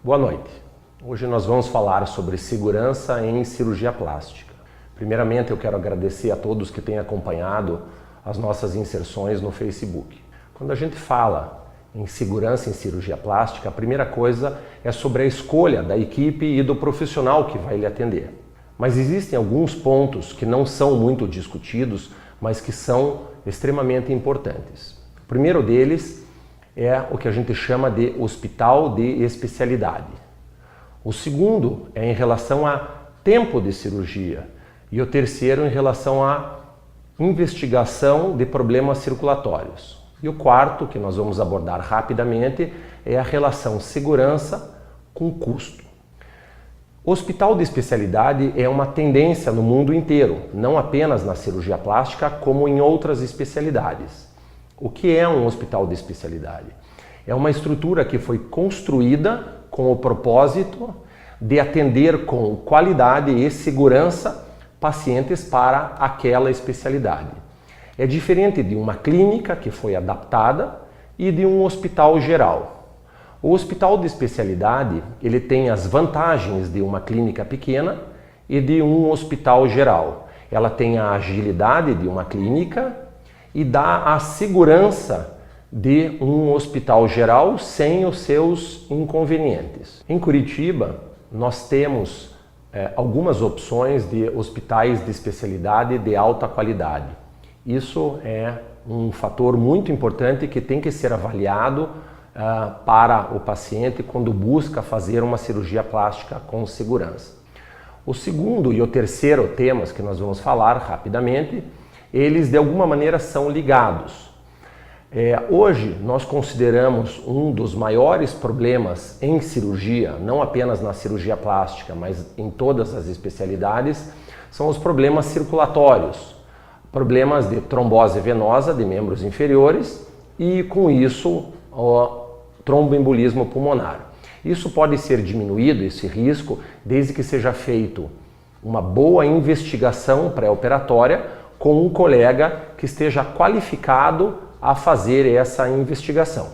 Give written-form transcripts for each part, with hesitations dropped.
Boa noite. Hoje nós vamos falar sobre segurança em cirurgia plástica. Primeiramente, eu quero agradecer a todos que têm acompanhado as nossas inserções no Facebook. Quando a gente fala em segurança em cirurgia plástica, a primeira coisa é sobre a escolha da equipe e do profissional que vai lhe atender. Mas existem alguns pontos que não são muito discutidos, mas que são extremamente importantes. O primeiro deles é o que a gente chama de hospital de especialidade. O segundo é em relação a tempo de cirurgia e o terceiro em relação à investigação de problemas circulatórios. E o quarto, que nós vamos abordar rapidamente, é a relação segurança com custo. O hospital de especialidade é uma tendência no mundo inteiro, não apenas na cirurgia plástica, como em outras especialidades. O que é um hospital de especialidade? É uma estrutura que foi construída com o propósito de atender com qualidade e segurança pacientes para aquela especialidade. É diferente de uma clínica que foi adaptada e de um hospital geral. O hospital de especialidade, ele tem as vantagens de uma clínica pequena e de um hospital geral. Ela tem a agilidade de uma clínica e dá a segurança de um hospital geral sem os seus inconvenientes. Em Curitiba, nós temos algumas opções de hospitais de especialidade de alta qualidade. Isso é um fator muito importante que tem que ser avaliado para o paciente quando busca fazer uma cirurgia plástica com segurança. O segundo e o terceiro temas que nós vamos falar rapidamente, eles de alguma maneira são ligados. Hoje nós consideramos um dos maiores problemas em cirurgia, não apenas na cirurgia plástica, mas em todas as especialidades, são os problemas circulatórios, problemas de trombose venosa de membros inferiores e com isso o tromboembolismo pulmonar. Isso pode ser diminuído, esse risco, desde que seja feito uma boa investigação pré-operatória com um colega que esteja qualificado a fazer essa investigação.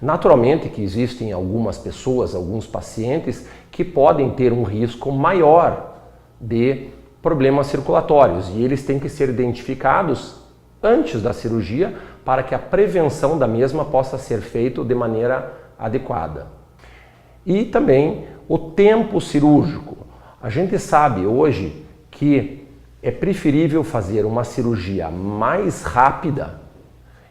Naturalmente que existem algumas pessoas, alguns pacientes que podem ter um risco maior de problemas circulatórios e eles têm que ser identificados antes da cirurgia para que a prevenção da mesma possa ser feita de maneira adequada. E também o tempo cirúrgico. A gente sabe hoje que é preferível fazer uma cirurgia mais rápida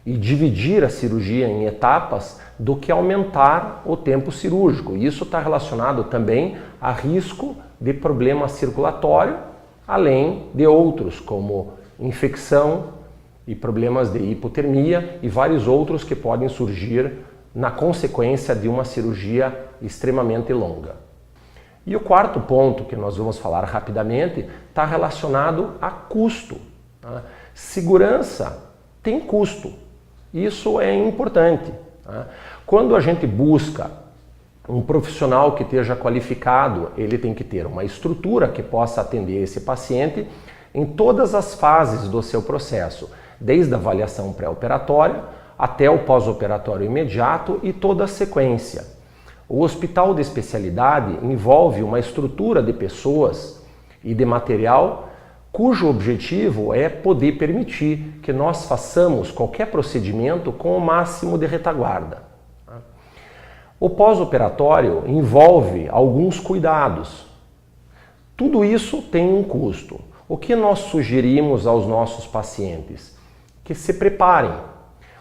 e dividir a cirurgia em etapas do que aumentar o tempo cirúrgico. Isso está relacionado também a risco de problema circulatório, além de outros, como infecção e problemas de hipotermia e vários outros que podem surgir na consequência de uma cirurgia extremamente longa. E o quarto ponto que nós vamos falar rapidamente está relacionado a custo. Segurança tem custo, isso é importante. Quando a gente busca um profissional que esteja qualificado, ele tem que ter uma estrutura que possa atender esse paciente em todas as fases do seu processo, desde a avaliação pré-operatória até o pós-operatório imediato e toda a sequência. O hospital de especialidade envolve uma estrutura de pessoas e de material cujo objetivo é poder permitir que nós façamos qualquer procedimento com o máximo de retaguarda. O pós-operatório envolve alguns cuidados. Tudo isso tem um custo. O que nós sugerimos aos nossos pacientes? Que se preparem.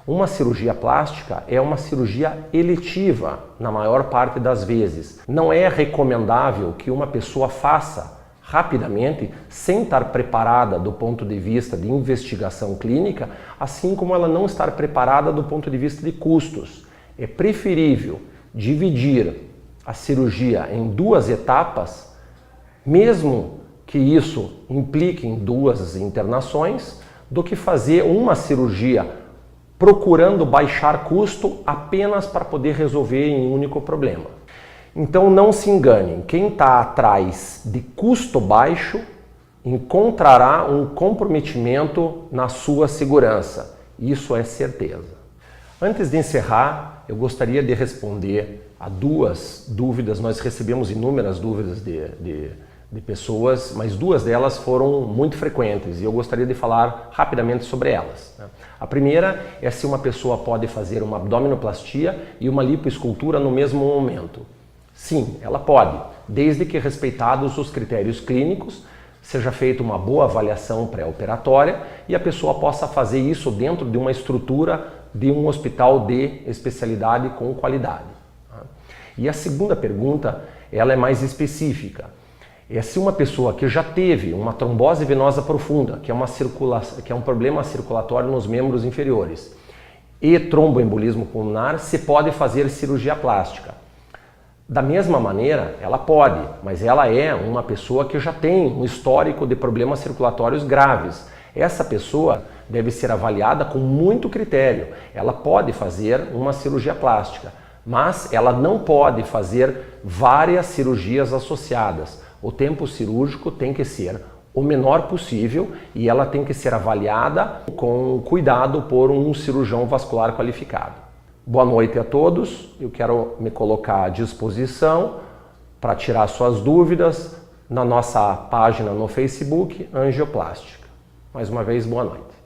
Uma cirurgia plástica é uma cirurgia eletiva, na maior parte das vezes. Não é recomendável que uma pessoa faça rapidamente, sem estar preparada do ponto de vista de investigação clínica, assim como ela não estar preparada do ponto de vista de custos. É preferível dividir a cirurgia em duas etapas, mesmo que isso implique em duas internações, do que fazer uma cirurgia procurando baixar custo apenas para poder resolver em um único problema. Então não se enganem, quem está atrás de custo baixo encontrará um comprometimento na sua segurança. Isso é certeza. Antes de encerrar, eu gostaria de responder a 2 dúvidas, nós recebemos inúmeras dúvidas de pessoas, mas 2 delas foram muito frequentes e eu gostaria de falar rapidamente sobre elas. A primeira é se uma pessoa pode fazer uma abdominoplastia e uma lipoescultura no mesmo momento. Sim, ela pode, desde que respeitados os critérios clínicos, seja feita uma boa avaliação pré-operatória e a pessoa possa fazer isso dentro de uma estrutura de um hospital de especialidade com qualidade. E a segunda pergunta, ela é mais específica. É se uma pessoa que já teve uma trombose venosa profunda, que é um problema circulatório nos membros inferiores, e tromboembolismo pulmonar, se pode fazer cirurgia plástica. Da mesma maneira, ela pode, mas ela é uma pessoa que já tem um histórico de problemas circulatórios graves. Essa pessoa deve ser avaliada com muito critério. Ela pode fazer uma cirurgia plástica, mas ela não pode fazer várias cirurgias associadas. O tempo cirúrgico tem que ser o menor possível e ela tem que ser avaliada com cuidado por um cirurgião vascular qualificado. Boa noite a todos, eu quero me colocar à disposição para tirar suas dúvidas na nossa página no Facebook, Angioplástica. Mais uma vez, boa noite.